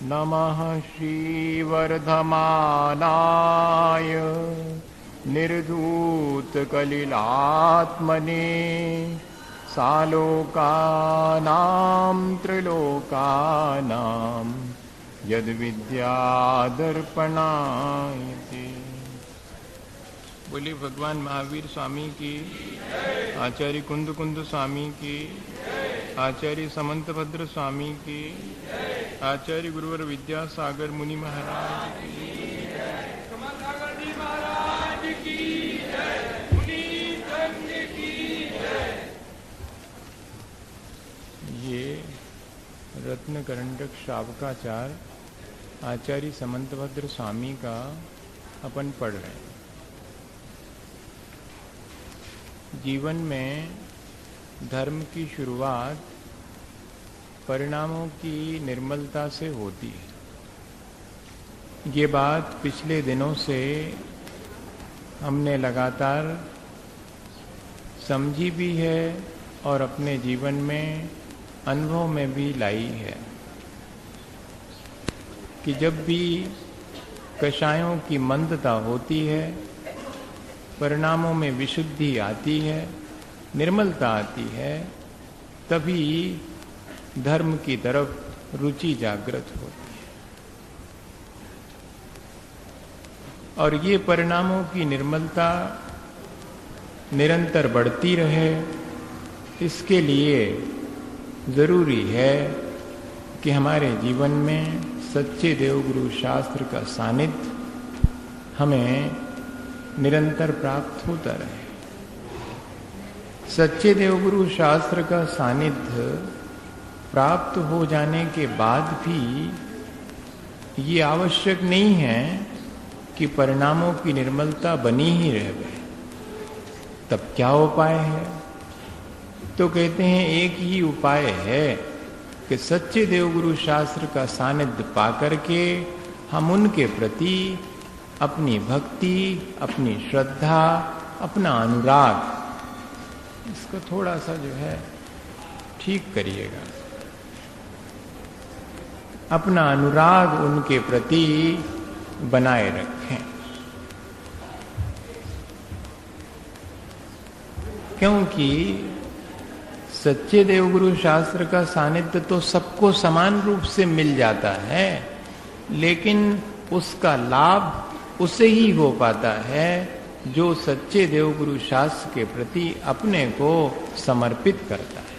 नमः श्रीवर्धमानाय निर्धूतकलिलात्मने सालोकानां त्रिलोकानां यद्विद्यादर्पणायते। बोले भगवान महावीर स्वामी की, आचार्य कुंद कुंद स्वामी की, आचार्य समंतभद्र स्वामी की, आचार्य गुरुवर विद्यासागर मुनि महाराज की, ये रत्नकरंडक श्रावकाचार आचार्य समंतभद्र स्वामी का अपन पढ़ रहे हैं। जीवन में धर्म की शुरुआत परिणामों की निर्मलता से होती है। ये बात पिछले दिनों से हमने लगातार समझी भी है और अपने जीवन में अनुभव में भी लाई है कि जब भी कषायों की मंदता होती है, परिणामों में विशुद्धि आती है, निर्मलता आती है, तभी धर्म की तरफ रुचि जागृत होती है। और ये परिणामों की निर्मलता निरंतर बढ़ती रहे, इसके लिए जरूरी है कि हमारे जीवन में सच्चे देवगुरु शास्त्र का सानिध्य हमें निरंतर प्राप्त होता रहे। सच्चे देवगुरु शास्त्र का सानिध्य प्राप्त हो जाने के बाद भी ये आवश्यक नहीं है कि परिणामों की निर्मलता बनी ही रह गए। तब क्या उपाय है? तो कहते हैं एक ही उपाय है कि सच्चे देवगुरु शास्त्र का सानिध्य पाकर के हम उनके प्रति अपनी भक्ति, अपनी श्रद्धा, अपना अनुराग, इसको थोड़ा सा जो है ठीक करिएगा। अपना अनुराग उनके प्रति बनाए रखें, क्योंकि सच्चे देवगुरु शास्त्र का सानिध्य तो सबको समान रूप से मिल जाता है, लेकिन उसका लाभ उसे ही हो पाता है जो सच्चे देवगुरु शास्त्र के प्रति अपने को समर्पित करता है।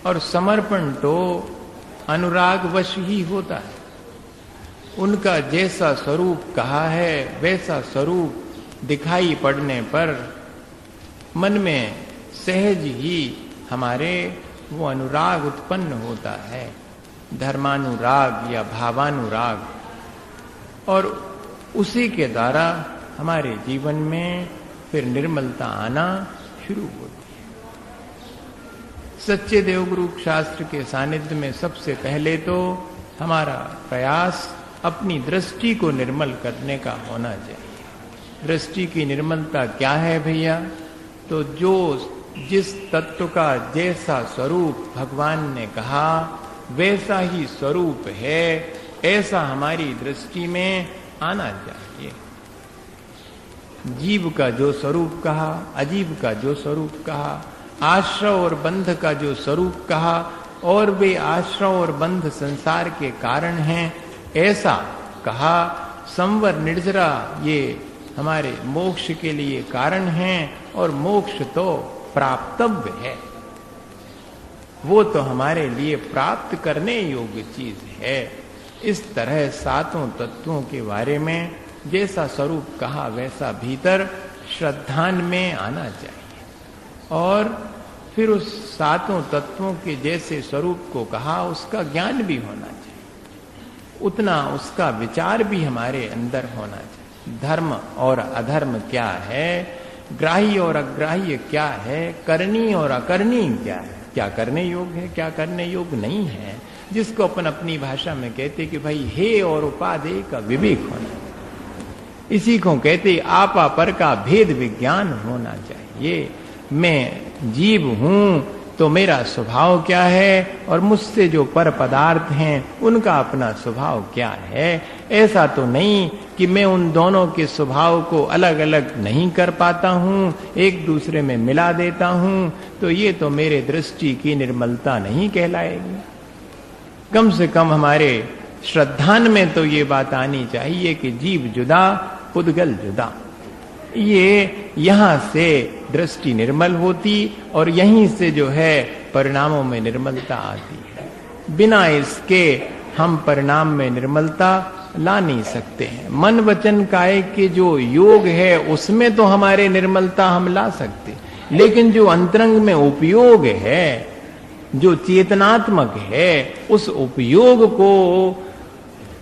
और समर्पण तो अनुरागवश ही होता है। उनका जैसा स्वरूप कहा है वैसा स्वरूप दिखाई पड़ने पर मन में सहज ही हमारे वो अनुराग उत्पन्न होता है, धर्मानुराग या भावानुराग, और उसी के द्वारा हमारे जीवन में फिर निर्मलता आना शुरू होती है। सच्चे देवगुरु शास्त्र के सानिध्य में सबसे पहले तो हमारा प्रयास अपनी दृष्टि को निर्मल करने का होना चाहिए। दृष्टि की निर्मलता क्या है भैया? तो जो जिस तत्व का जैसा स्वरूप भगवान ने कहा वैसा ही स्वरूप है, ऐसा हमारी दृष्टि में आना चाहिए। जीव का जो स्वरूप कहा, अजीव का जो स्वरूप कहा, आश्रय और बंध का जो स्वरूप कहा, और वे आश्रय और बंध संसार के कारण हैं, ऐसा कहा। संवर निर्जरा ये हमारे मोक्ष के लिए कारण हैं, और मोक्ष तो प्राप्तव्य है, वो तो हमारे लिए प्राप्त करने योग्य चीज है। इस तरह सातों तत्वों के बारे में जैसा स्वरूप कहा वैसा भीतर श्रद्धान में आना चाहिए, और फिर उस सातों तत्वों के जैसे स्वरूप को कहा उसका ज्ञान भी होना चाहिए, उतना उसका विचार भी हमारे अंदर होना चाहिए। धर्म और अधर्म क्या है, ग्राह्य और अग्राह्य क्या है, करनी और अकरनी क्या है, क्या करने योग्य है, क्या करने योग्य नहीं है, जिसको अपन अपनी भाषा में कहते कि भाई हे और उपादेय का विवेक होना, इसी को कहते आपा पर का भेद विज्ञान होना चाहिए। मैं जीव हूं तो मेरा स्वभाव क्या है और मुझसे जो पर पदार्थ हैं उनका अपना स्वभाव क्या है। ऐसा तो नहीं कि मैं उन दोनों के स्वभाव को अलग अलग नहीं कर पाता हूं, एक दूसरे में मिला देता हूं, तो ये तो मेरे दृष्टि की निर्मलता नहीं कहलाएगी। कम से कम हमारे श्रद्धान में तो ये बात आनी चाहिए कि जीव जुदा पुद्गल जुदा। ये यहां से दृष्टि निर्मल होती और यहीं से जो है परिणामों में निर्मलता आती है। बिना इसके हम परिणाम में निर्मलता ला नहीं सकते हैं। मन वचन काया के जो योग है उसमें तो हमारे निर्मलता हम ला सकते, लेकिन जो अंतरंग में उपयोग है, जो चेतनात्मक है, उस उपयोग को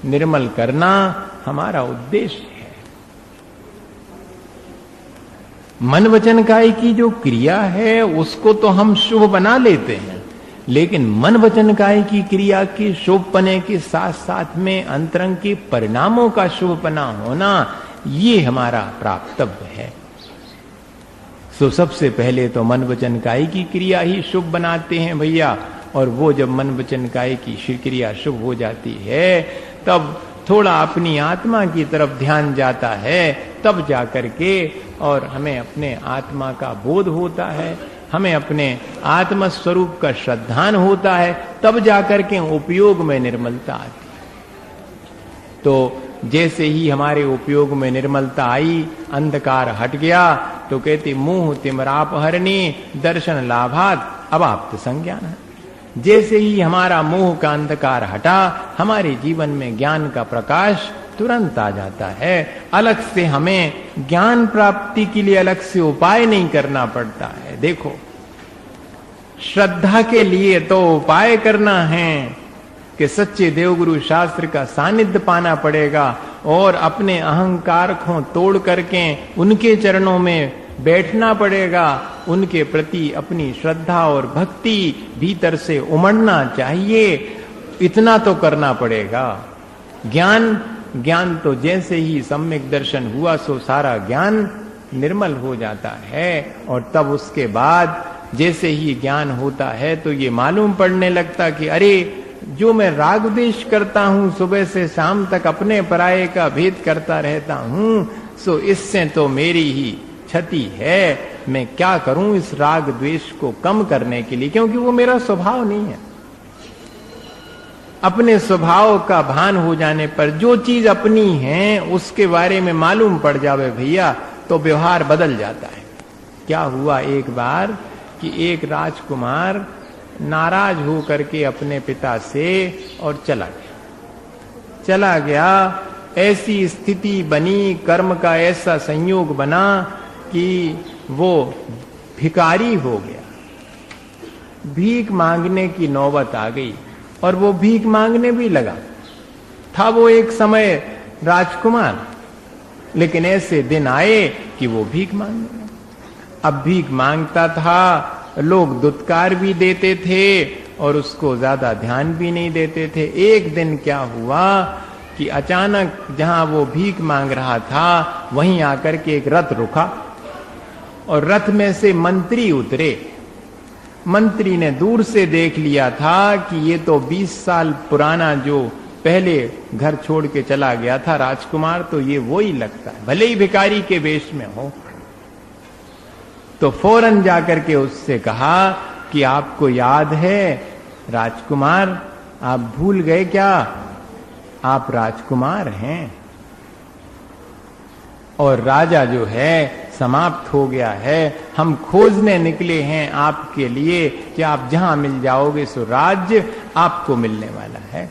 निर्मल करना हमारा उद्देश्य है। मन वचन काया की जो क्रिया है उसको तो हम शुभ बना लेते हैं, लेकिन मन वचन काया की क्रिया के शुभपने के साथ साथ में अंतरंग के परिणामों का शुभपना होना, ये हमारा प्राप्तव्य है। सो सबसे पहले तो मन वचन काया की क्रिया ही शुभ बनाते हैं भैया, और वो जब मन वचन काया की क्रिया शुभ हो जाती है तब थोड़ा अपनी आत्मा की तरफ ध्यान जाता है, तब जाकर के और हमें अपने आत्मा का बोध होता है, हमें अपने आत्म स्वरूप का श्रद्धान होता है, तब जाकर के उपयोग में निर्मलता आती है। तो जैसे ही हमारे उपयोग में निर्मलता आई, अंधकार हट गया, तो कहते मुंह तिमरापहरणी दर्शन लाभात अवाप्त संज्ञान। जैसे ही हमारा मोह का अंधकार हटा, हमारे जीवन में ज्ञान का प्रकाश तुरंत आ जाता है। अलग से हमें ज्ञान प्राप्ति के लिए अलग से उपाय नहीं करना पड़ता है। देखो, श्रद्धा के लिए तो उपाय करना है कि सच्चे देवगुरु शास्त्र का सानिध्य पाना पड़ेगा और अपने अहंकार को तोड़ करके उनके चरणों में बैठना पड़ेगा। उनके प्रति अपनी श्रद्धा और भक्ति भीतर से उमड़ना चाहिए, इतना तो करना पड़ेगा। ज्ञान तो जैसे ही सम्यक दर्शन हुआ सो सारा ज्ञान निर्मल हो जाता है, और तब उसके बाद जैसे ही ज्ञान होता है तो ये मालूम पड़ने लगता कि अरे, जो मैं राग द्वेष करता हूं, सुबह से शाम तक अपने पराये का भेद करता रहता हूं, सो इससे तो मेरी ही क्षति है। मैं क्या करूं इस राग द्वेष को कम करने के लिए, क्योंकि वो मेरा स्वभाव नहीं है। अपने स्वभाव का भान हो जाने पर जो चीज अपनी है उसके बारे में मालूम पड़ जावे भैया, तो व्यवहार बदल जाता है। क्या हुआ एक बार कि एक राजकुमार नाराज हो करके अपने पिता से और चला गया। ऐसी स्थिति बनी, कर्म का ऐसा संयोग बना कि वो भिखारी हो गया। भीख मांगने की नौबत आ गई और वो भीख मांगने भी लगा। था वो एक समय राजकुमार, लेकिन ऐसे दिन आए कि वो भीख मांगने लगा। अब भीख मांगता था, लोग दुत्कार भी देते थे और उसको ज्यादा ध्यान भी नहीं देते थे। एक दिन क्या हुआ कि अचानक जहां वो भीख मांग रहा था वहीं आकर के एक रथ रुका और रथ में से मंत्री उतरे। मंत्री ने दूर से देख लिया था कि ये तो 20 साल पुराना जो पहले घर छोड़ के चला गया था राजकुमार, तो ये वो ही लगता है, भले ही भिखारी के वेश में हो। तो फौरन जाकर के उससे कहा कि आपको याद है राजकुमार, आप भूल गए क्या, आप राजकुमार हैं और राजा जो है समाप्त हो गया है। हम खोजने निकले हैं आपके लिए कि आप जहां मिल जाओगे सो राज्य आपको मिलने वाला है।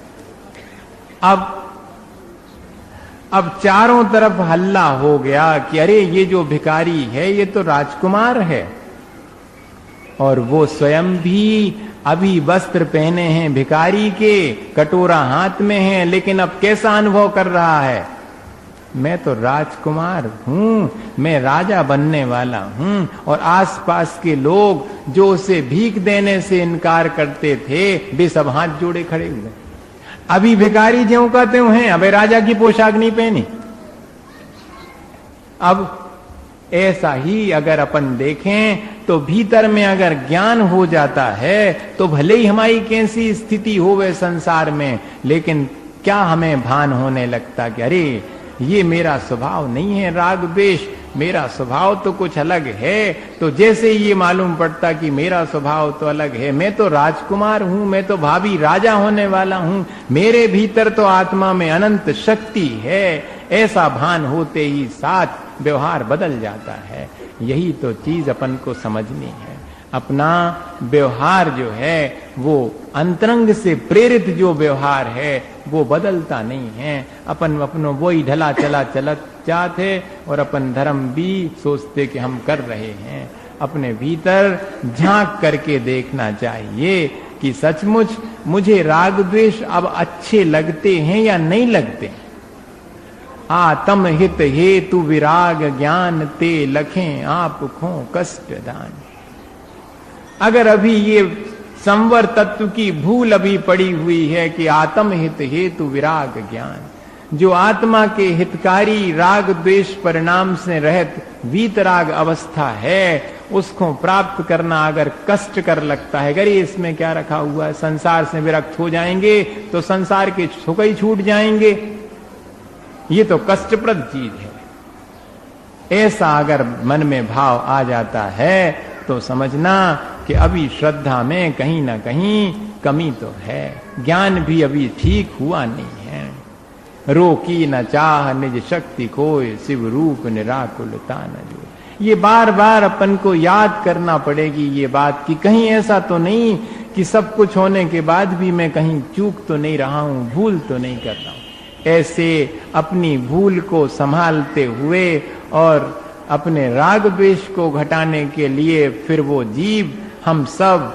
अब चारों तरफ हल्ला हो गया कि अरे, ये जो भिखारी है ये तो राजकुमार है, और वो स्वयं भी अभी वस्त्र पहने हैं भिखारी के, कटोरा हाथ में है, लेकिन अब कैसा अनुभव कर रहा है, मैं तो राजकुमार हूं, मैं राजा बनने वाला हूं। और आसपास के लोग जो उसे भीख देने से इनकार करते थे, वे सब हाथ जोड़े खड़े हुए। अभी भिखारी ज्यों का त्यों हैं, अबे राजा की पोशाक नहीं पहनी। अब ऐसा ही अगर अपन देखें तो भीतर में अगर ज्ञान हो जाता है तो भले ही हमारी कैसी स्थिति हो वे संसार में, लेकिन क्या हमें भान होने लगता कि अरे ये मेरा स्वभाव नहीं है राग द्वेष, मेरा स्वभाव तो कुछ अलग है। तो जैसे ये मालूम पड़ता कि मेरा स्वभाव तो अलग है, मैं तो राजकुमार हूं, मैं तो भावी राजा होने वाला हूं, मेरे भीतर तो आत्मा में अनंत शक्ति है, ऐसा भान होते ही साथ व्यवहार बदल जाता है। यही तो चीज अपन को समझनी है। अपना व्यवहार जो है वो अंतरंग से प्रेरित जो व्यवहार है वो बदलता नहीं है। अपन अपनो वही ढला चला चलत जाते और अपन धर्म भी सोचते कि हम कर रहे हैं। अपने भीतर झांक करके देखना चाहिए कि सचमुच मुझे राग द्वेष अब अच्छे लगते हैं या नहीं लगते। आत्म हित हेतु विराग ज्ञान ते लखें आप खो कष्ट दान। अगर अभी ये संवर तत्व की भूल अभी पड़ी हुई है कि आत्म हित हेतु विराग ज्ञान, जो आत्मा के हितकारी राग द्वेष परिणाम से रहित वीतराग अवस्था है, उसको प्राप्त करना अगर कष्ट कर लगता है, अगर इसमें क्या रखा हुआ है, संसार से विरक्त हो जाएंगे तो संसार के सुख ही छूट जाएंगे, ये तो कष्टप्रद चीज है। ऐसा अगर मन में भाव आ जाता है तो समझना कि अभी श्रद्धा में कहीं ना कहीं कमी तो है, ज्ञान भी अभी ठीक हुआ नहीं है। रोकी न चाह निज शक्ति खोए, शिव रूप निराकुलता न जो। ये बार बार अपन को याद करना पड़ेगी ये बात कि कहीं ऐसा तो नहीं कि सब कुछ होने के बाद भी मैं कहीं चूक तो नहीं रहा हूं, भूल तो नहीं कर रहा हूं। ऐसे अपनी भूल को संभालते हुए और अपने राग द्वेष को घटाने के लिए फिर वो जीव हम सब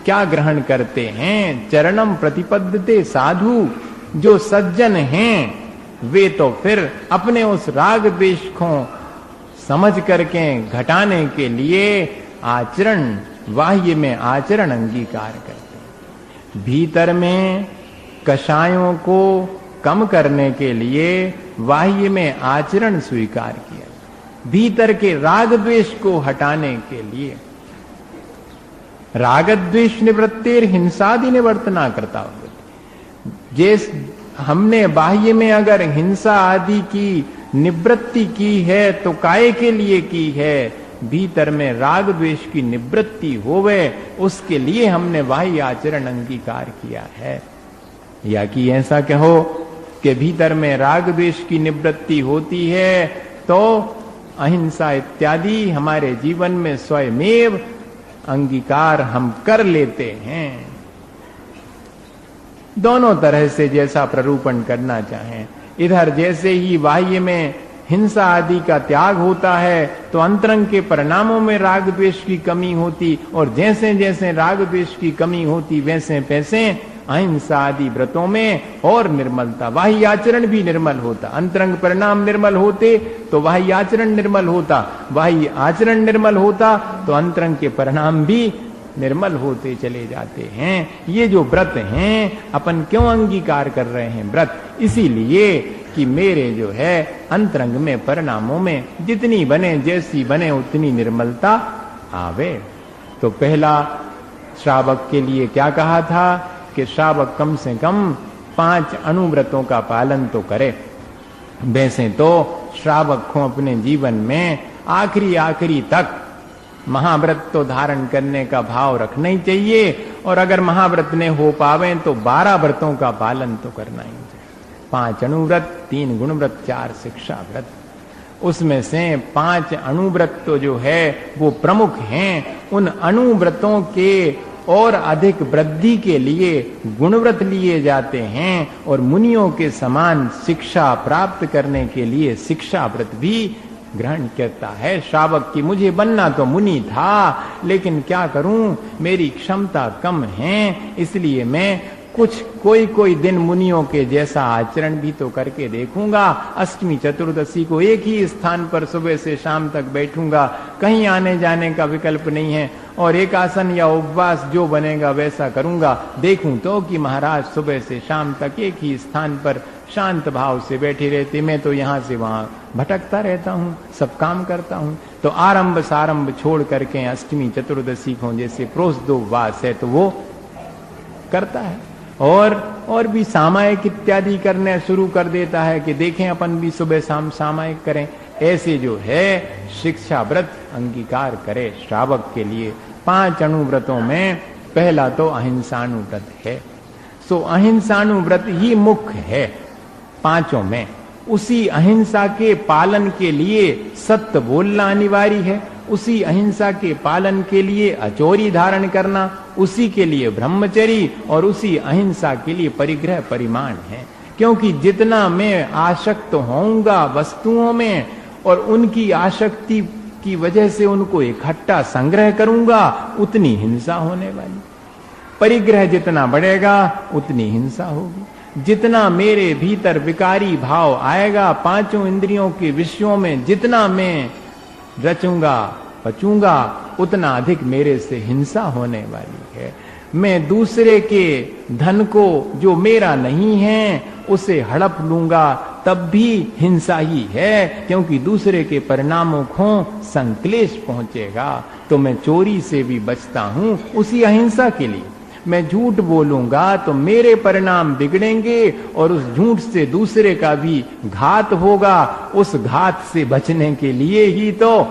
क्या ग्रहण करते हैं, चरणम प्रतिपद्यते साधु, जो सज्जन हैं वे तो फिर अपने उस राग द्वेष को समझ करके घटाने के लिए आचरण, बाह्य में आचरण अंगीकार करते हैं। भीतर में कषायों को कम करने के लिए बाह्य में आचरण स्वीकार किया, भीतर के राग द्वेष को हटाने के लिए। राग द्वेष निवृत्तिर हिंसादि निवर्तना करता हुआ, जिस हमने बाह्य में अगर हिंसा आदि की निवृत्ति की है तो काय के लिए की है, भीतर में राग द्वेष की निवृत्ति होवे उसके लिए हमने बाह्य आचरण अंगीकार किया है। या कि ऐसा कहो कि भीतर में राग द्वेष की निवृत्ति होती है तो अहिंसा इत्यादि हमारे जीवन में स्वयमेव अंगीकार हम कर लेते हैं। दोनों तरह से जैसा प्ररूपण करना चाहें, इधर जैसे ही बाह्य में हिंसा आदि का त्याग होता है तो अंतरंग के परिणामों में राग द्वेष की कमी होती, और जैसे जैसे राग द्वेष की कमी होती वैसे वैसे अहिंसा आदि व्रतों में और निर्मलता, बाह्य आचरण भी निर्मल होता। अंतरंग परिणाम निर्मल होते तो बाह्य आचरण निर्मल होता, बाह्य आचरण निर्मल होता तो अंतरंग के परिणाम भी निर्मल होते चले जाते हैं। ये जो व्रत हैं अपन क्यों अंगीकार कर रहे हैं व्रत, इसीलिए कि मेरे जो है अंतरंग में परिणामों में जितनी बने जैसी बने उतनी निर्मलता आवे। तो पहला श्रावक के लिए क्या कहा था कि श्रावक कम से कम 5 अनुव्रतों का पालन तो करे। वैसे तो श्रावक को अपने जीवन में आखिरी तक महाव्रत तो धारण करने का भाव रखना ही चाहिए, और अगर महाव्रत ने हो पावे तो 12 व्रतों का पालन तो करना ही चाहिए। 5 अनुव्रत, 3 गुणव्रत, 4 शिक्षा व्रत। उसमें से 5 अनुव्रत तो जो है वो प्रमुख हैं। उन अनुव्रतों के और अधिक वृद्धि के लिए गुणव्रत लिए जाते हैं, और मुनियों के समान शिक्षा प्राप्त करने के लिए शिक्षा व्रत भी ग्रहण करता है। श्रावक की मुझे बनना तो मुनि था, लेकिन क्या करूं, मेरी क्षमता कम है, इसलिए मैं कुछ कोई दिन मुनियों के जैसा आचरण भी तो करके देखूंगा। अष्टमी चतुर्दशी को एक ही स्थान पर सुबह से शाम तक बैठूंगा, कहीं आने जाने का विकल्प नहीं है, और एक आसन या उपवास जो बनेगा वैसा करूंगा। देखूं तो कि महाराज सुबह से शाम तक एक ही स्थान पर शांत भाव से बैठे रहते, मैं तो यहां से वहां भटकता रहता हूं, सब काम करता हूं। तो आरंभ सारंभ छोड़ करके अष्टमी चतुर्दशी को जैसे प्रोषदोपवास है तो वो करता है, और भी सामायिक इत्यादि करने शुरू कर देता है कि देखें अपन भी सुबह शाम सामायिक करें। ऐसे जो है शिक्षा व्रत अंगीकार करे श्रावक के लिए। 5 अणुव्रतों में पहला तो अहिंसानुव्रत है। सो अहिंसानुव्रत ही मुख्य है 5 में। उसी अहिंसा के पालन के लिए सत्य बोलना अनिवार्य है, उसी अहिंसा के पालन के लिए अचोरी धारण करना, उसी के लिए ब्रह्मचर्य और उसी अहिंसा के लिए परिग्रह परिमाण है। क्योंकि जितना मैं आसक्त होऊंगा वस्तुओं में और उनकी आसक्ति की वजह से उनको इकट्ठा संग्रह करूंगा, उतनी हिंसा होने वाली। परिग्रह जितना बढ़ेगा उतनी हिंसा होगी। जितना मेरे भीतर विकारी भाव आएगा 5 इंद्रियों के विषयों में, जितना मैं रचूंगा पचूंगा, उतना अधिक मेरे से हिंसा होने वाली है। मैं दूसरे के धन को जो मेरा नहीं है उसे हड़प लूंगा, तब भी हिंसा ही है, क्योंकि दूसरे के परिणामों को संक्लेश पहुंचेगा। तो मैं चोरी से भी बचता हूं उसी अहिंसा के लिए। मैं झूठ बोलूंगा तो मेरे परिणाम बिगड़ेंगे और उस झूठ से दूसरे का भी घात होगा। उस घात से बचने के लिए ही तो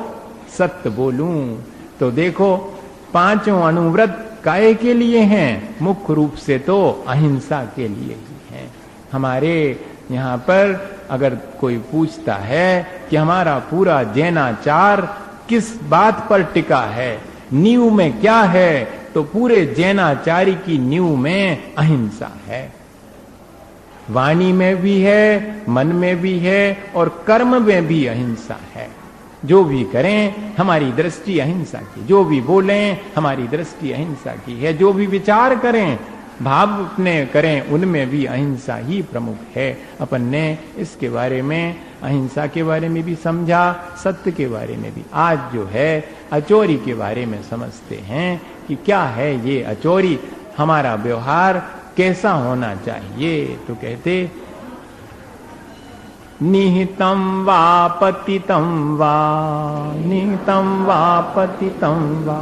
सत्य बोलूं। तो देखो 5 अणुव्रत काहे के लिए हैं? मुख्य रूप से तो अहिंसा के लिए ही हैं। हमारे यहाँ पर अगर कोई पूछता है कि हमारा पूरा जैनाचार किस बात पर टिका है, नींव में क्या है, तो पूरे जैनाचार्य की नींव में अहिंसा है। वाणी में भी है, मन में भी है और कर्म में भी अहिंसा है। जो भी करें हमारी दृष्टि अहिंसा की, जो भी बोलें हमारी दृष्टि अहिंसा की है, जो भी विचार करें भाव अपने करें उनमें भी अहिंसा ही प्रमुख है। अपन ने इसके बारे में अहिंसा के बारे में भी समझा, सत्य के बारे में भी। आज जो है अचोरी के बारे में समझते हैं कि क्या है ये अचोरी, हमारा व्यवहार कैसा होना चाहिए। तो कहते निहितं वा पतितं वा, निहितं वा पतितं वा,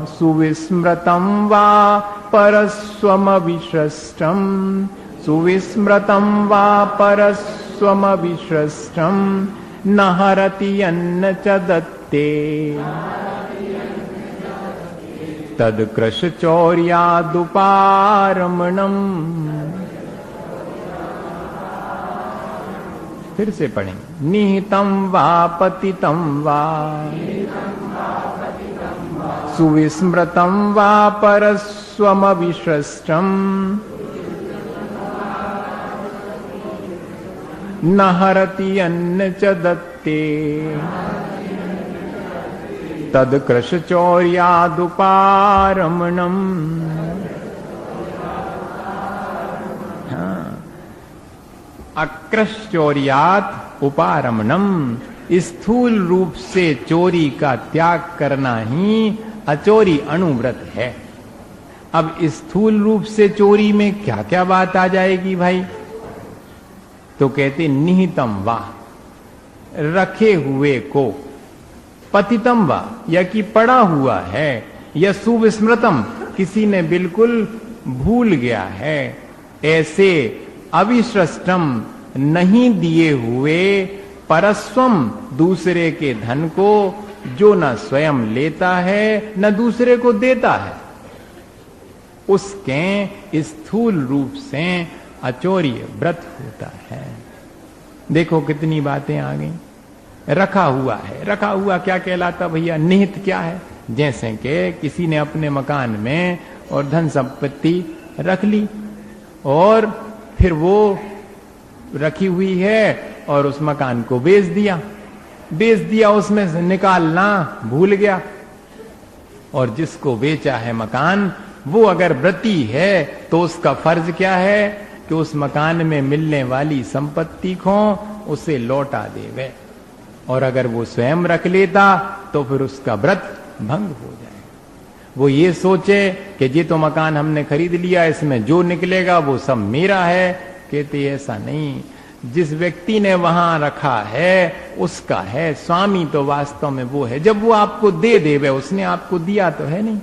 सुविस्मृतं वा परस्वमविश्रष्टं, सुविस्मृतं वा परस्वमविश्रष्टं, न हरति यन्न च दत्ते, तद्कृशचौर्यादुपारमणम्। फिर से पढ़ेंगे, निहितं वा पतितं वा, सुविस्मृतं वा परस्वमविश्रष्टं, न हरति यन्न च दत्ते, तद्कृशचौर्यादुपारमणम्। अकृशचौर्यात् उपारमणम, स्थूल रूप से चोरी का त्याग करना ही अचोरी अणुव्रत है। अब स्थूल रूप से चोरी में क्या क्या बात आ जाएगी भाई? तो कहते निहितम वा, रखे हुए को, पतितम वा, या कि पड़ा हुआ है, या सुविस्मृतम, किसी ने बिल्कुल भूल गया है, ऐसे अविश्रष्टम, नहीं दिए हुए, परस्वम, दूसरे के धन को, जो न स्वयं लेता है न दूसरे को देता है, उसके स्थूल रूप से अचौर्य व्रत होता है। देखो कितनी बातें आ गई। रखा हुआ है, रखा हुआ क्या कहलाता भैया? निहित क्या है? जैसे कि किसी ने अपने मकान में और धन संपत्ति रख ली और फिर वो रखी हुई है और उस मकान को बेच दिया, उसमें से निकालना भूल गया। और जिसको बेचा है मकान, वो अगर व्रती है तो उसका फर्ज क्या है कि उस मकान में मिलने वाली संपत्ति को उसे लौटा देवे। और अगर वो स्वयं रख लेता तो फिर उसका व्रत भंग हो जाए। वो ये सोचे कि ये तो मकान हमने खरीद लिया, इसमें जो निकलेगा वो सब मेरा है। कहते ऐसा नहीं, जिस व्यक्ति ने वहां रखा है उसका है, स्वामी तो वास्तव में वो है। जब वो आपको दे देवे, उसने आपको दिया तो है नहीं।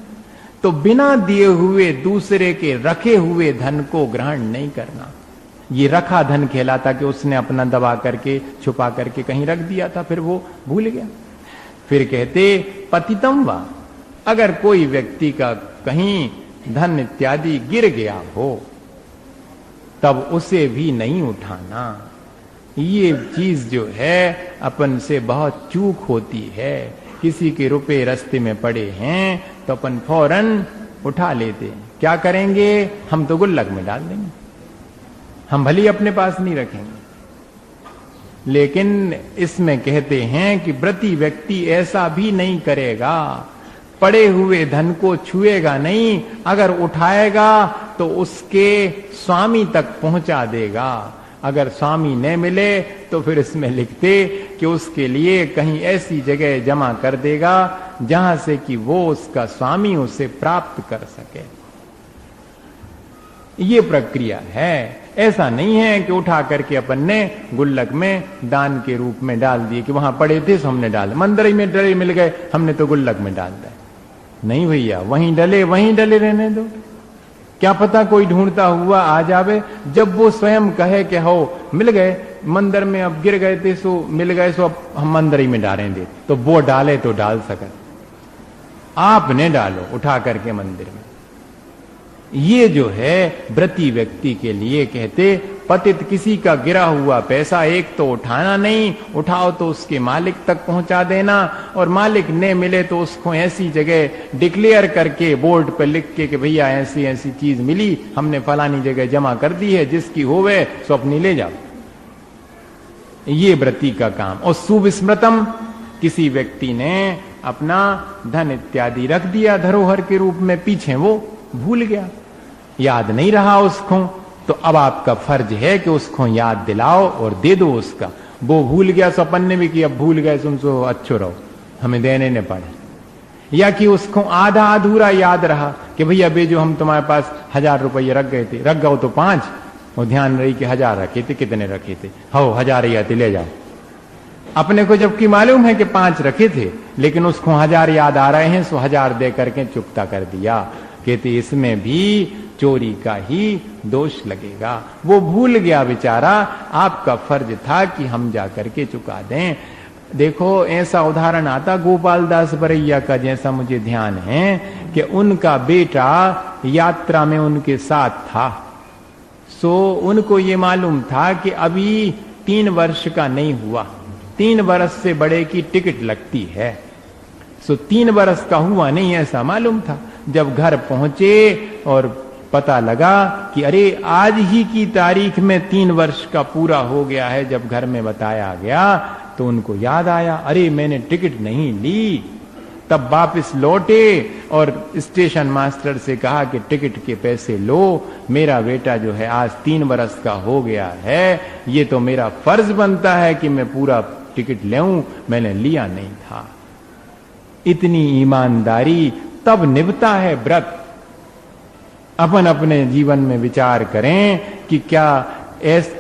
तो बिना दिए हुए दूसरे के रखे हुए धन को ग्रहण नहीं करना। ये रखा धन कहलाता कि उसने अपना दबा करके छुपा करके कहीं रख दिया था, फिर वो भूल गया। फिर कहते पतितम वा, अगर कोई व्यक्ति का कहीं धन इत्यादि गिर गया हो तब उसे भी नहीं उठाना। ये चीज जो है अपन से बहुत चूक होती है। किसी के रुपए रास्ते में पड़े हैं तो अपन फौरन उठा लेते हैं। क्या करेंगे? हम तो गुल्लक में डाल देंगे, हम भली अपने पास नहीं रखेंगे। लेकिन इसमें कहते हैं कि व्रती व्यक्ति ऐसा भी नहीं करेगा, पड़े हुए धन को छुएगा नहीं, अगर उठाएगा तो उसके स्वामी तक पहुंचा देगा। अगर स्वामी न मिले तो फिर इसमें लिखते कि उसके लिए कहीं ऐसी जगह जमा कर देगा जहां से कि वो उसका स्वामी उसे प्राप्त कर सके। ये प्रक्रिया है। ऐसा नहीं है कि उठा करके अपन ने गुल्लक में दान के रूप में डाल दिए कि वहां पड़े थे तो हमने डाल, मंदिर में डरे मिल गए हमने तो गुल्लक में डाल दिया। नहीं भैया, वहीं डले रहने दो। क्या पता कोई ढूंढता हुआ आ जावे। जब वो स्वयं कहे कि हो मिल गए, मंदिर में अब गिर गए थे सो मिल गए, सो अब हम मंदिर ही में डालेंगे, तो वो डाले तो डाल सके। आपने डालो उठा करके मंदिर में। ये जो है व्रती व्यक्ति के लिए कहते पतित, किसी का गिरा हुआ पैसा एक तो उठाना नहीं, उठाओ तो उसके मालिक तक पहुंचा देना, और मालिक ने मिले तो उसको ऐसी जगह डिक्लेयर करके बोर्ड पर लिख के कि भैया ऐसी ऐसी चीज मिली, हमने फलानी जगह जमा कर दी है, जिसकी होवे सो अपनी ले जाओ। ये व्रती का काम। और सुविस्मृतम, किसी व्यक्ति ने अपना धन इत्यादि रख दिया धरोहर के रूप में, पीछे वो भूल गया, याद नहीं रहा उसको, तो अब आपका फर्ज है कि उसको याद दिलाओ और दे दो उसका। वो भूल गया, सपन ने भी किया, भूल गए सुन सो अच्छो रहो, हमें देने न पड़े। या कि उसको आधा अधूरा याद रहा कि भैया बे जो हम तुम्हारे पास 1000 रुपये रख गए थे, रख गए तो 5, और ध्यान रही कि 1000 रखे थे, कितने रखे थे, हो 1000 ही आते ले जाओ। अपने को जबकि मालूम है कि 5 रखे थे, लेकिन उसको 1000 याद आ रहे हैं, सो 1000 दे करके चुकता कर दिया। कहते इसमें भी चोरी का ही दोष लगेगा। वो भूल गया बेचारा, आपका फर्ज था कि हम जा करके चुका दें। देखो ऐसा उदाहरण आता गोपाल दास बरैया का, जैसा मुझे ध्यान है कि उनका बेटा यात्रा में उनके साथ था। सो उनको ये मालूम था कि अभी 3 वर्ष का नहीं हुआ, 3 वर्ष से बड़े की टिकट लगती है। सो 3 वर्ष का हुआ नहीं ऐसा मालूम था। जब घर पहुंचे और पता लगा कि अरे आज ही की तारीख में 3 वर्ष का पूरा हो गया है, जब घर में बताया गया तो उनको याद आया, अरे मैंने टिकट नहीं ली। तब वापस लौटे और स्टेशन मास्टर से कहा कि टिकट के पैसे लो, मेरा बेटा जो है आज 3 वर्ष का हो गया है, ये तो मेरा फर्ज बनता है कि मैं पूरा टिकट लेऊं, मैंने लिया नहीं था। इतनी ईमानदारी तब निभता है व्रत। अपन अपने जीवन में विचार करें कि क्या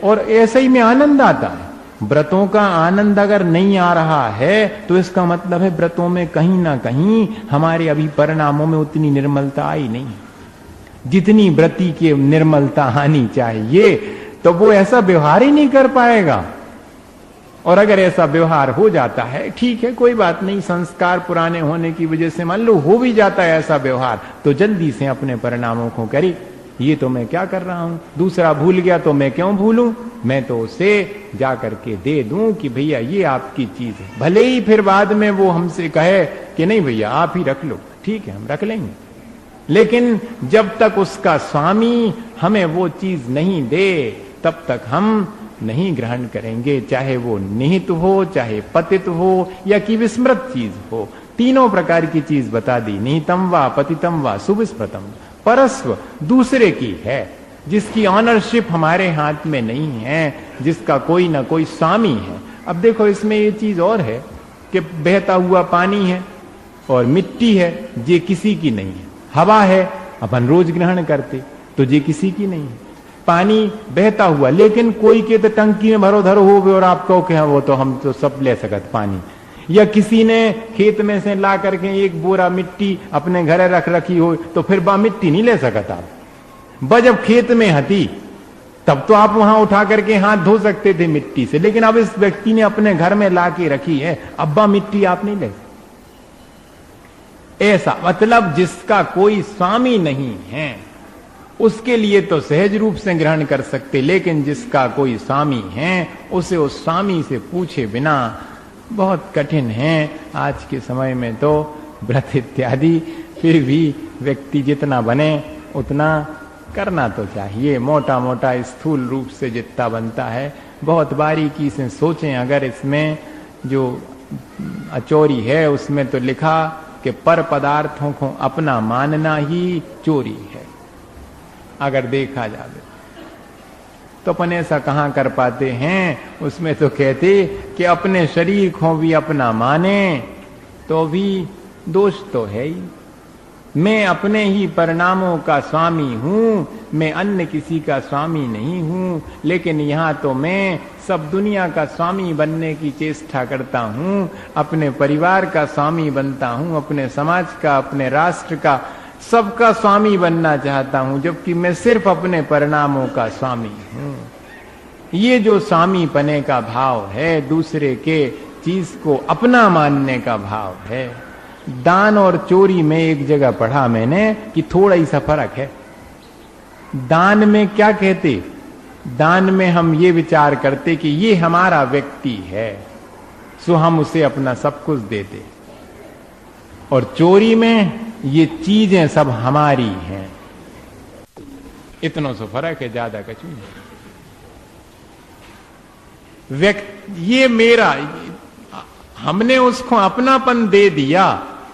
और ऐसे ही में आनंद आता है। व्रतों का आनंद अगर नहीं आ रहा है तो इसका मतलब है व्रतों में कहीं ना कहीं हमारे अभी परिणामों में उतनी निर्मलता आई नहीं, जितनी व्रती की निर्मलता आनी चाहिए। तो वो ऐसा व्यवहार ही नहीं कर पाएगा। और अगर ऐसा व्यवहार हो जाता है, ठीक है कोई बात नहीं, संस्कार पुराने होने की वजह से मान लो हो भी जाता है ऐसा व्यवहार, तो जल्दी से अपने परिणामों को करी, ये तो मैं क्या कर रहा हूं, दूसरा भूल गया तो मैं क्यों भूलूं, मैं तो उसे जा करके दे दूं कि भैया ये आपकी चीज है। भले ही फिर बाद में वो हमसे कहे कि नहीं भैया आप ही रख लो, ठीक है हम रख लेंगे, लेकिन जब तक उसका स्वामी हमें वो चीज नहीं दे तब तक हम नहीं ग्रहण करेंगे, चाहे वो निहित हो, चाहे पतित हो, या कि विस्मृत चीज हो। तीनों प्रकार की चीज बता दी, निहितम वा पतितम वा सुविस्मृतम। परस्व दूसरे की है, जिसकी ऑनरशिप हमारे हाथ में नहीं है, जिसका कोई ना कोई स्वामी है। अब देखो इसमें ये चीज और है कि बहता हुआ पानी है और मिट्टी है, ये किसी की नहीं है। हवा है अपन रोज ग्रहण करते, तो ये किसी की नहीं है। पानी बहता हुआ, लेकिन कोई के तो टंकी में भरो धरो हो और आप कहो कि हाँ वो तो हम तो सब ले सकत पानी, या किसी ने खेत में से ला करके एक बोरा मिट्टी अपने घरे रख रखी हो तो फिर बा मिट्टी नहीं ले सकत आप। जब खेत में हती तब तो आप वहां उठा करके हाथ धो सकते थे मिट्टी से, लेकिन अब इस व्यक्ति ने अपने घर में ला के रखी है, अब्बा मिट्टी आप नहीं ले सकते। ऐसा मतलब जिसका कोई स्वामी नहीं है उसके लिए तो सहज रूप से ग्रहण कर सकते, लेकिन जिसका कोई स्वामी है उसे उस स्वामी से पूछे बिना बहुत कठिन है। आज के समय में तो व्रत इत्यादि, फिर भी व्यक्ति जितना बने उतना करना तो चाहिए, मोटा मोटा स्थूल रूप से जितना बनता है बहुत बारीकी से सोचें। अगर इसमें जो अचोरी है उसमें तो लिखा कि पर पदार्थों को अपना मानना ही चोरी है। अगर देखा जाए तो अपन ऐसा कहां कर पाते हैं, उसमें तो कहते कि अपने शरीर को भी अपना माने तो भी दोष तो है ही। मैं अपने ही परिणामों का स्वामी हूं, मैं अन्य किसी का स्वामी नहीं हूं, लेकिन यहां तो मैं सब दुनिया का स्वामी बनने की चेष्टा करता हूं, अपने परिवार का स्वामी बनता हूं, अपने समाज का, अपने राष्ट्र का, सबका स्वामी बनना चाहता हूं, जबकि मैं सिर्फ अपने परिणामों का स्वामी हूं। ये जो स्वामी पने का भाव है, दूसरे के चीज को अपना मानने का भाव है। दान और चोरी में एक जगह पढ़ा मैंने कि थोड़ा ही सा फर्क है। दान में क्या कहते, दान में हम ये विचार करते कि ये हमारा व्यक्ति है सो हम उसे अपना सब कुछ देते, और चोरी में ये चीजें सब हमारी हैं। इतना सा फर्क है, ज्यादा कुछ नहीं। ये मेरा, हमने उसको अपनापन दे दिया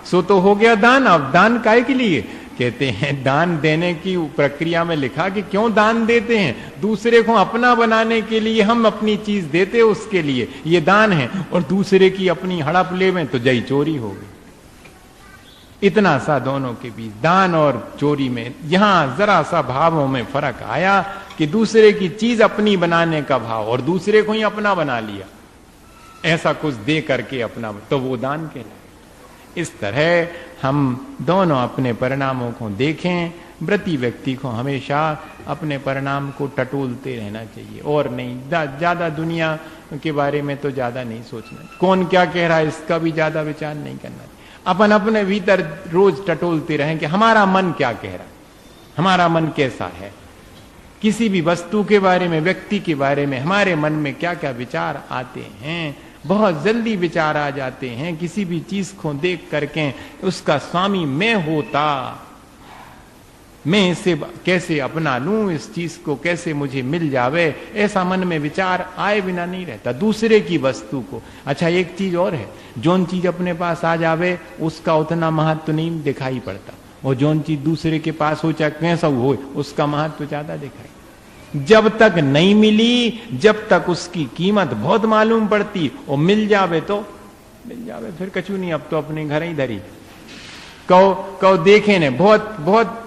सो तो हो गया दान। अब दान काहे के लिए कहते हैं, दान देने की प्रक्रिया में लिखा कि क्यों दान देते हैं, दूसरे को अपना बनाने के लिए हम अपनी चीज देते उसके लिए, ये दान है। और दूसरे की अपनी हड़प ले में तो जई चोरी हो गई। इतना सा दोनों के बीच, दान और चोरी में यहां जरा सा भावों में फर्क आया कि दूसरे की चीज अपनी बनाने का भाव और दूसरे को ही अपना बना लिया, ऐसा कुछ दे करके अपना, तो वो दान कहलाए। इस तरह हम दोनों अपने परिणामों को देखें। व्रती व्यक्ति को हमेशा अपने परिणाम को टटोलते रहना चाहिए, और नहीं ज्यादा दुनिया के बारे में तो ज्यादा नहीं सोचना, कौन क्या कह रहा है इसका भी ज्यादा विचार नहीं करना। अपन अपने भीतर रोज टटोलते रहें कि हमारा मन क्या कह रहा है, हमारा मन कैसा है, किसी भी वस्तु के बारे में, व्यक्ति के बारे में हमारे मन में क्या क्या विचार आते हैं। बहुत जल्दी विचार आ जाते हैं, किसी भी चीज को देख करके उसका स्वामी मैं होता, मैं इसे कैसे अपना लूं, इस चीज को कैसे मुझे मिल जावे, ऐसा मन में विचार आए बिना नहीं रहता दूसरे की वस्तु को। अच्छा, एक चीज और है, जोन चीज अपने पास आ जावे उसका उतना महत्व नहीं दिखाई पड़ता, और जोन चीज दूसरे के पास हो चाहे कैसा हो उसका महत्व ज्यादा दिखाई। जब तक नहीं मिली जब तक उसकी कीमत बहुत मालूम पड़ती, और मिल जावे तो मिल जावे, फिर कछु नहीं, अब तो अपने घर ही धरी। कहो देखे ने बहुत बहुत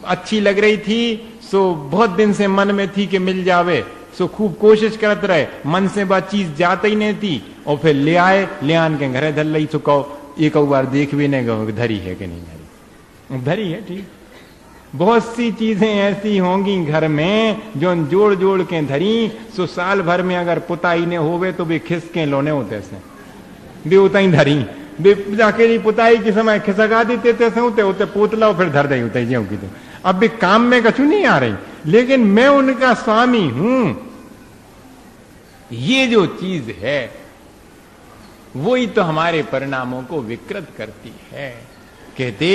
अच्छी लग रही थी, सो बहुत दिन से मन में थी कि मिल जावे, सो खूब कोशिश करते रहे, मन से बात चीज जाता ही नहीं थी, और फिर ले आए, ले आन के घरे धर ली, तो कहो एक बार देख भी नहीं गो धरी है कि नहीं धरी, धरी है ठीक। बहुत सी चीजें ऐसी होंगी घर में जो जोड़ जोड़ के धरी, सो साल भर में अगर पुताई ने होवे तो भी खिसके लोने होते से भी उताई धरी, अकेली पुताई के समय खिसका देते थे, होते होते पोतला फिर धर दे होते ज्यों की। तो अब भी काम में कछु नहीं आ रही, लेकिन मैं उनका स्वामी हूं। ये जो चीज है वही तो हमारे परिणामों को विकृत करती है। कहते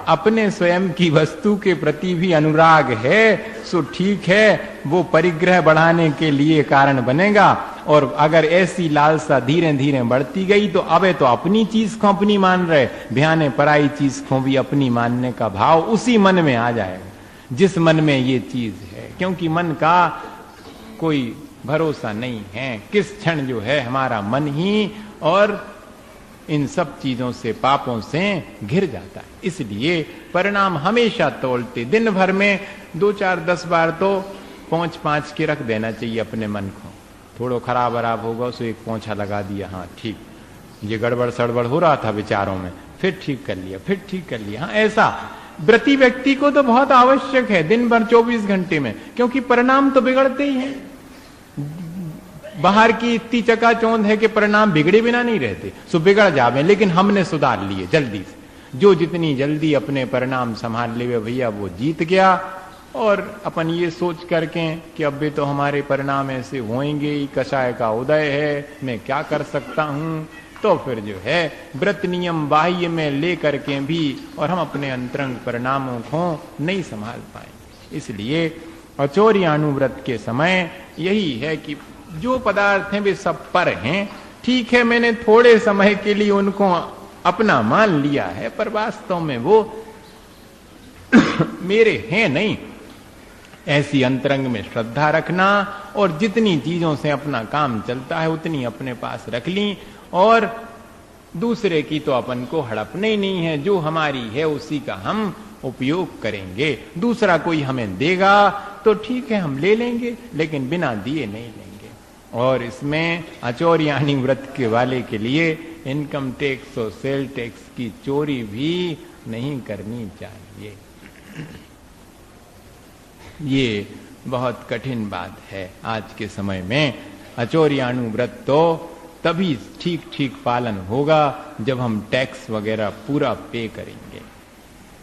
अपने स्वयं की वस्तु के प्रति भी अनुराग है सो ठीक है, वो परिग्रह बढ़ाने के लिए कारण बनेगा, और अगर ऐसी लालसा धीरे धीरे बढ़ती गई तो अब तो अपनी चीज को अपनी मान रहे, ध्यान पराई चीज को भी अपनी मानने का भाव उसी मन में आ जाएगा जिस मन में ये चीज है। क्योंकि मन का कोई भरोसा नहीं है, किस क्षण जो है हमारा मन ही और इन सब चीजों से, पापों से घिर जाता है। इसलिए परिणाम हमेशा तोलते, दिन भर में 2 4 10 बार तो पोंछ पाँच के रख देना चाहिए अपने मन को। थोड़ा खराब वराब होगा उसको एक पोंछा लगा दिया, हाँ ठीक, ये गड़बड़ सड़बड़ हो रहा था विचारों में, फिर ठीक कर लिया, फिर ठीक कर लिया। हाँ, ऐसा व्रती व्यक्ति को तो बहुत आवश्यक है दिन भर 24 घंटे में, क्योंकि परिणाम तो बिगड़ते ही हैं। बाहर की इतनी चकाचौंध है कि परिणाम बिगड़े बिना नहीं रहते, सो बिगड़ जावे, लेकिन हमने सुधार लिए जल्दी से। जो जितनी जल्दी अपने परिणाम संभाल ले भैया वो जीत गया। और अपन ये सोच करके कि अब भी तो हमारे परिणाम ऐसे होंगे ही, कषाय का उदय है, मैं क्या कर सकता हूं, तो फिर जो है व्रत नियम बाह्य में ले करके भी और हम अपने अंतरंग परिणामों को नहीं संभाल पाएंगे। इसलिए अचौर्यानुव्रत के समय यही है कि जो पदार्थ हैं वे सब पर हैं, ठीक है मैंने थोड़े समय के लिए उनको अपना मान लिया है, पर वास्तव में वो मेरे हैं नहीं। ऐसी अंतरंग में श्रद्धा रखना और जितनी चीजों से अपना काम चलता है उतनी अपने पास रख ली, और दूसरे की तो अपन को हड़पने ही नहीं है, जो हमारी है उसी का हम उपयोग करेंगे। दूसरा कोई हमें देगा तो ठीक है हम ले लेंगे, लेकिन बिना दिए नहीं लेंगे। और इसमें अचौर्यानी व्रत के वाले के लिए इनकम टैक्स और सेल टैक्स की चोरी भी नहीं करनी चाहिए। ये बहुत कठिन बात है आज के समय में। अचौर्यानु व्रत तो तभी ठीक ठीक पालन होगा जब हम टैक्स वगैरह पूरा पे करेंगे।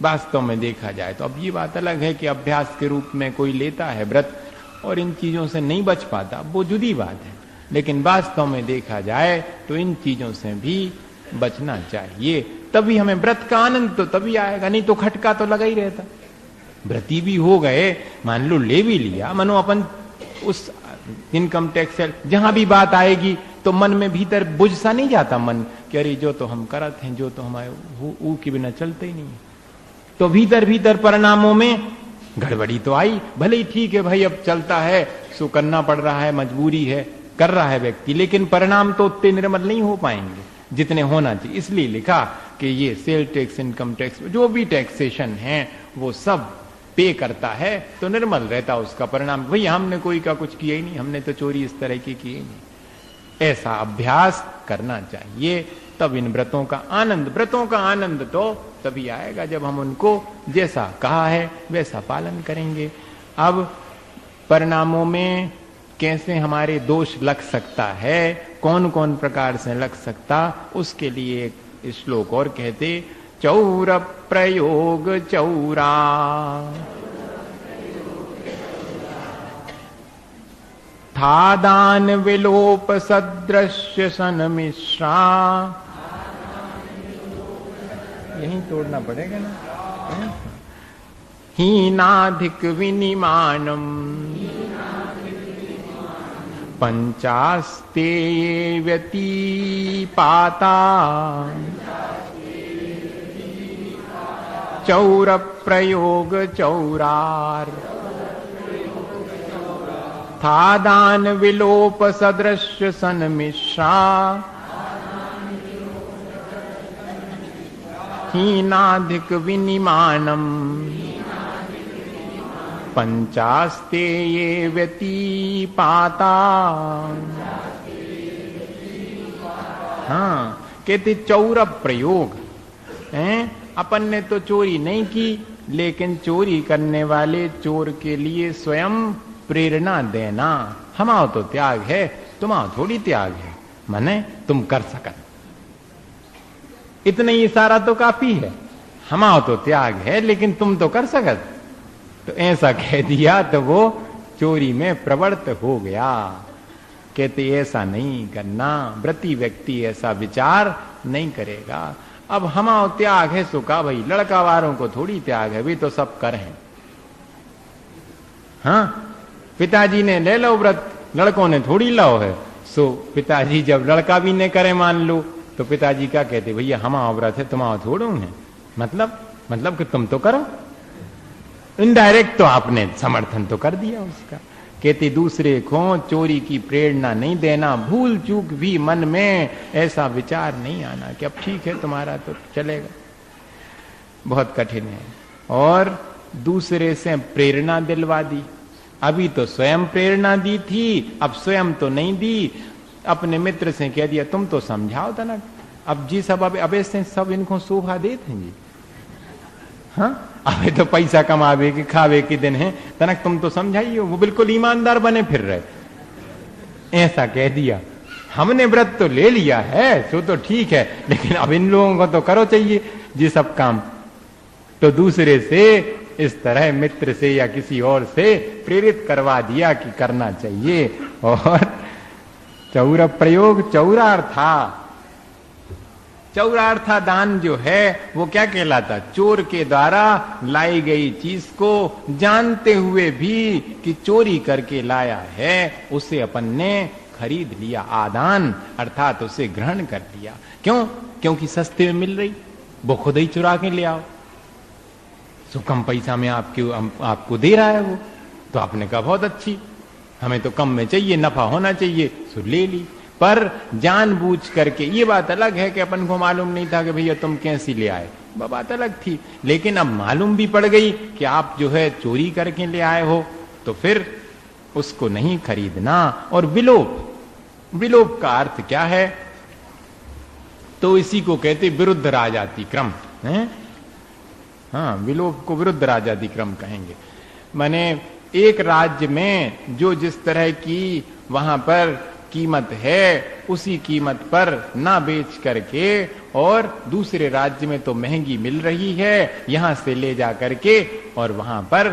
वास्तव में देखा जाए तो अब ये बात अलग है कि अभ्यास के रूप में कोई लेता है व्रत और इन चीजों से नहीं बच पाता, वो जुदी बात है, लेकिन वास्तव में देखा जाए तो इन चीजों से भी बचना चाहिए। तभी हमें व्रत का आनंद तो तभी आएगा, नहीं तो खटका तो लगा ही रहता। व्रती भी हो गए, मान लो ले भी लिया, मनो अपन उस इनकम टैक्स जहां भी बात आएगी तो मन में भीतर बुझ सा नहीं जाता मन कि अरे जो तो हम करत हैं, जो तो हमारे ऊ के बिना चलते ही नहीं। तो भीतर भीतर परिणामों में गड़बड़ी तो आई, भले ही ठीक है भाई अब चलता है, सो करना पड़ रहा है, मजबूरी है, कर रहा है व्यक्ति, लेकिन परिणाम तो उतने निर्मल नहीं हो पाएंगे जितने होना चाहिए। इसलिए लिखा कि ये सेल टैक्स, इनकम टैक्स, जो भी टैक्सेशन है वो सब पे करता है तो निर्मल रहता उसका परिणाम। भैया हमने कोई का कुछ किया ही नहीं, हमने तो चोरी इस तरह की की ही नहीं। ऐसा अभ्यास करना चाहिए, तब इन व्रतों का आनंद तो तभी आएगा जब हम उनको जैसा कहा है वैसा पालन करेंगे। अब परिणामों में कैसे हमारे दोष लग सकता है, कौन कौन प्रकार से लग सकता, उसके लिए एक श्लोक और कहते, चौर प्रयोग चौरा, थादान विलोप सदृश्य सन्मिश्रा। यही तोड़ना पड़ेगा ना। हीनाधिक विनिमानम पंचास्ते व्यतीपाता, चौर प्रयोग चौरार, थादान विलोप सदृश्य सन्मिश्रा, हीनाधिक विनिमानम पंचास्ते ये व्यतीपाता। हाँ, कहते चौर प्रयोग हैं, अपन ने तो चोरी नहीं की, लेकिन चोरी करने वाले चोर के लिए स्वयं प्रेरणा देना। हमारा तो त्याग है, तुम्हारा थोड़ी त्याग है, माने तुम कर सकत, इतना ही इशारा तो काफी है। हमारा तो त्याग है लेकिन तुम तो कर सकत, तो ऐसा कह दिया तो वो चोरी में प्रवृत्त हो गया। कहते ऐसा नहीं करना, व्रती व्यक्ति ऐसा विचार नहीं करेगा। अब हमारा त्याग है सो का भाई, लड़का वालों को थोड़ी त्याग है, वे तो सब कर हैं। हाँ, पिताजी ने ले लो व्रत, लड़कों ने थोड़ी लो है, सो पिताजी जब लड़का भी ने करे मान लो तो पिताजी क्या कहते, भैया हमारा व्रत है तुम्हारा थोड़ो है, मतलब कि तुम तो करो। इनडायरेक्ट तो आपने समर्थन तो कर दिया उसका। कहते दूसरे को चोरी की प्रेरणा नहीं देना, भूल चूक भी मन में ऐसा विचार नहीं आना कि अब ठीक है तुम्हारा तो चलेगा, बहुत कठिन है। और दूसरे से प्रेरणा दिलवा दी। अभी तो स्वयं प्रेरणा दी थी, अब स्वयं तो नहीं दी, अपने मित्र से कह दिया तुम तो समझाओ तनक। अब जी सब अब ऐसे सब इनको शोभा देते हैं जी। हाँ, अबे तो पैसा कमावे के खावे के दिन है, तनक तुम तो समझाइए। वो बिल्कुल ईमानदार बने फिर रहे, ऐसा कह दिया। हमने व्रत तो ले लिया है, सो तो ठीक है, लेकिन अब इन लोगों को तो करो चाहिए जी सब काम। तो दूसरे से इस तरह मित्र से या किसी और से प्रेरित करवा दिया कि करना चाहिए। और चौर प्रयोग चौरार्था, चौरार्था दान जो है वो क्या कहलाता? चोर के द्वारा लाई गई चीज को जानते हुए भी कि चोरी करके लाया है, उसे अपन ने खरीद लिया, आदान अर्थात उसे ग्रहण कर लिया। क्यों? क्योंकि सस्ते में मिल रही, वो खुद ही चुरा के ले आओ, सो कम पैसा में आपको दे रहा है वो, तो आपने कहा बहुत अच्छी, हमें तो कम में चाहिए, नफा होना चाहिए, सो ले ली। पर जानबूझ करके, ये बात अलग है कि अपन को मालूम नहीं था कि भैया तुम कैसी ले आए, वो बात अलग थी, लेकिन अब मालूम भी पड़ गई कि आप जो है चोरी करके ले आए हो, तो फिर उसको नहीं खरीदना। और विलोप, विलोप का अर्थ क्या है? तो इसी को कहते विरुद्ध राजाति क्रम है। हाँ, विलोप को विरुद्ध राजाति क्रम कहेंगे। माने एक राज्य में जो जिस तरह की वहां पर कीमत है, उसी कीमत पर ना बेच करके, और दूसरे राज्य में तो महंगी मिल रही है, यहां से ले जा करके और वहां पर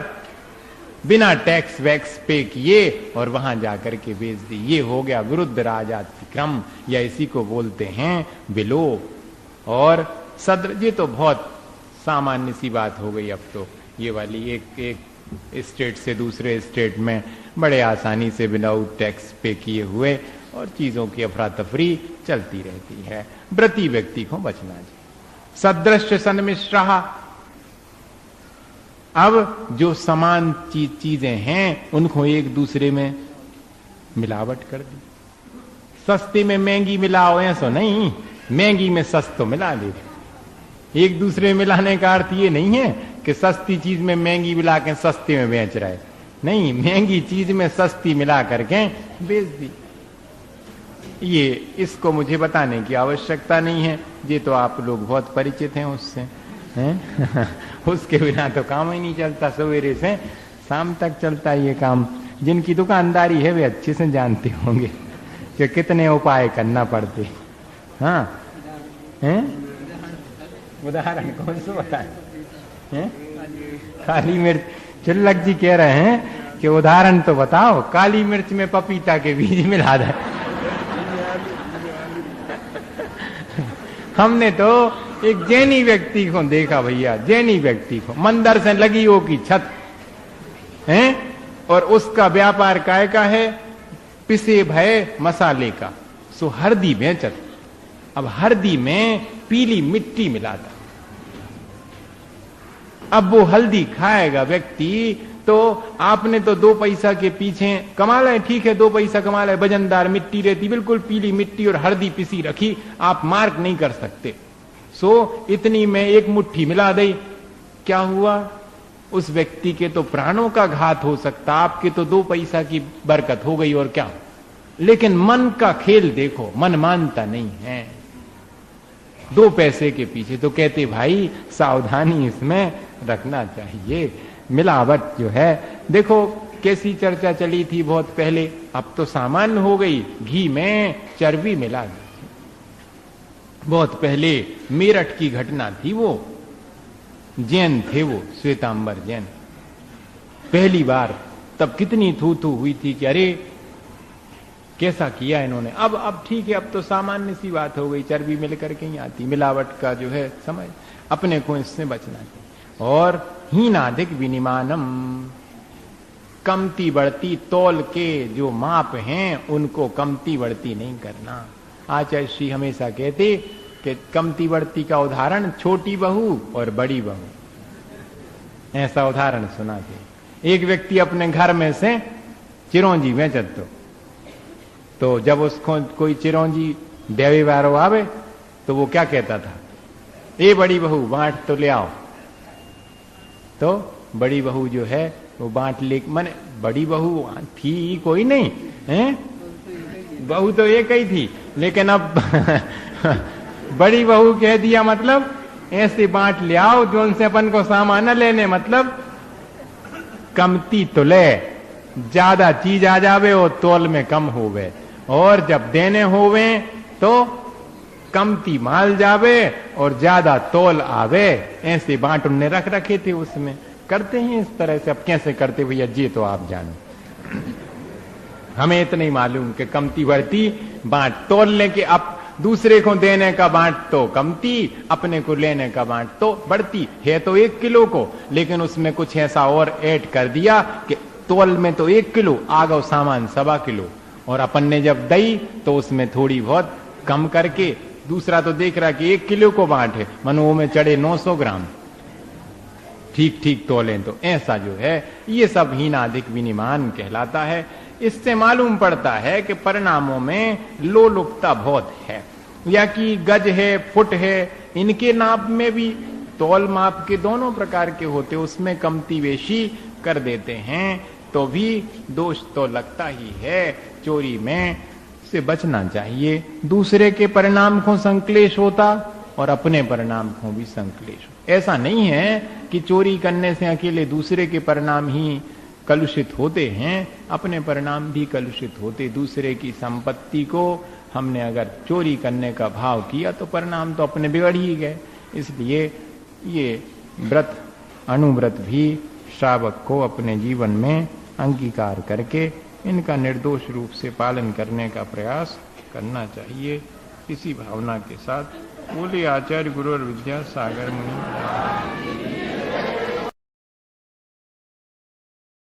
बिना टैक्स वैक्स पे किए और वहां जाकर के बेच दी। ये हो गया विरुद्ध राजाति क्रम, या इसी को बोलते हैं विलोप। और सद्र, ये तो बहुत सामान्य सी बात हो गई। अब तो ये वाली एक स्टेट से दूसरे स्टेट में बड़े आसानी से बिना टैक्स पे किए हुए और चीजों की अफरा तफरी चलती रहती है। व्रती व्यक्ति को बचना चाहिए। सदृश सन्मिश्रा, अब जो समान चीजें हैं उनको एक दूसरे में मिलावट कर दी। सस्ते में महंगी मिलाओ ऐसा नहीं, महंगी में सस्तो मिला दे। एक दूसरे में मिलाने का अर्थ ये नहीं है कि सस्ती चीज में महंगी मिला के सस्ते में बेच रहा है, नहीं, महंगी चीज में सस्ती मिला करके बेच दी। ये इसको मुझे बताने की आवश्यकता नहीं है, ये तो आप लोग बहुत परिचित हैं उससे, हैं? उसके बिना तो काम ही नहीं चलता, सवेरे से शाम तक चलता है ये काम। जिनकी दुकानदारी है वे अच्छे से जानते होंगे कि कितने उपाय करना पड़ते। हाँ, हैं? उदाहरण कौन सा बताए? काली मिर्च, चिल्लक जी कह रहे हैं कि उदाहरण तो बताओ, काली मिर्च में पपीता के बीज मिला दे। हमने तो एक जैनी व्यक्ति को देखा भैया, जैनी व्यक्ति को, मंदिर से लगी हो की छत है, और उसका व्यापार काय का है? पिसे भय मसाले का, सो हल्दी बेचत। अब हल्दी में पीली मिट्टी मिलाता, अब वो हल्दी खाएगा व्यक्ति, तो आपने तो 2 पैसा के पीछे कमा ले, ठीक है 2 पैसा कमा ले, वजनदार मिट्टी रहती, बिल्कुल पीली मिट्टी और हल्दी पिसी रखी, आप मार्क नहीं कर सकते। सो इतनी में एक मुट्ठी मिला दे, क्या हुआ? उस व्यक्ति के तो प्राणों का घात हो सकता, आपके तो 2 पैसा की बरकत हो गई और क्या। लेकिन मन का खेल देखो, मन मानता नहीं है 2 पैसे के पीछे। तो कहते भाई सावधानी इसमें रखना चाहिए। मिलावट जो है, देखो कैसी चर्चा चली थी बहुत पहले, अब तो सामान्य हो गई, घी में चर्बी मिला दी। बहुत पहले मेरठ की घटना थी, वो जैन थे, वो श्वेतांबर जैन, पहली बार, तब कितनी थू थू हुई थी कि अरे कैसा किया इन्होंने। अब ठीक है, अब तो सामान्य सी बात हो गई, चर्बी मिल करके ही आती। मिलावट का जो है समझ, अपने को इससे बचना चाहिए। और हीनाधिक विनिमानम, कमती बढ़ती तौल के जो माप हैं उनको कमती बढ़ती नहीं करना। आचार्य श्री हमेशा कहते कि कमती बढ़ती का उदाहरण छोटी बहू और बड़ी बहू, ऐसा उदाहरण सुनाते। एक व्यक्ति अपने घर में से चिरौंजी बेचत, तो जब उसको कोई चिरौंजी देवे वारो आवे तो वो क्या कहता था? ए बड़ी बहू बांट तो ले आओ। तो बड़ी बहू जो है वो बांट ले, माने बड़ी बहू थी कोई नहीं है, बहू तो एक ही थी, लेकिन अब बड़ी बहू कह दिया मतलब ऐसे बांट ले आओ जो उनसे अपन को सामान न लेने, मतलब कमती तुले, ज्यादा चीज आ जावे और तोल में कम होवे, और जब देने होवे तो कमती माल जावे और ज्यादा तोल आवे, ऐसे बांट उनने रख रखे थे। उसमें करते हैं इस तरह से। अब कैसे करते भैया जी तो आप जानो, हमें इतना ही मालूम कि कमती बढ़ती बांट तोलने के, अब दूसरे को देने का बांट तो कमती, अपने को लेने का बांट तो बढ़ती है। तो 1 किलो को, लेकिन उसमें कुछ ऐसा और ऐड कर दिया कि तोल में तो 1 किलो आ गो सामान 1.25 किलो, और अपन ने जब दई तो उसमें थोड़ी बहुत कम करके, दूसरा तो देख रहा कि 1 किलो को बांट है, मनो वो में चढ़े 900 ग्राम, ठीक ठीक तोलें। तो ऐसा जो है ये सब हीनाधिक विनिमान कहलाता है। इससे मालूम पड़ता है कि परिणामों में लोलुपता बहुत है, या कि गज है, फुट है, इनके नाप में भी तौल माप के दोनों प्रकार के होते, उसमें कमती बेशी कर देते हैं तो भी दोष तो लगता ही है। चोरी में से बचना चाहिए। दूसरे के परिणाम को संक्लेश होता और अपने परिणाम को भी संक्लेश हो। ऐसा नहीं है कि चोरी करने से अकेले दूसरे के परिणाम ही कलुषित होते हैं, अपने परिणाम भी कलुषित होते। दूसरे की संपत्ति को हमने अगर चोरी करने का भाव किया तो परिणाम तो अपने बिगड़ ही गए। इसलिए ये व्रत, अनुव्रत भी श्रावक को अपने जीवन में अंगीकार करके इनका निर्दोष रूप से पालन करने का प्रयास करना चाहिए। इसी भावना के साथ बोले आचार्य गुरु और विद्यासागर मुनि।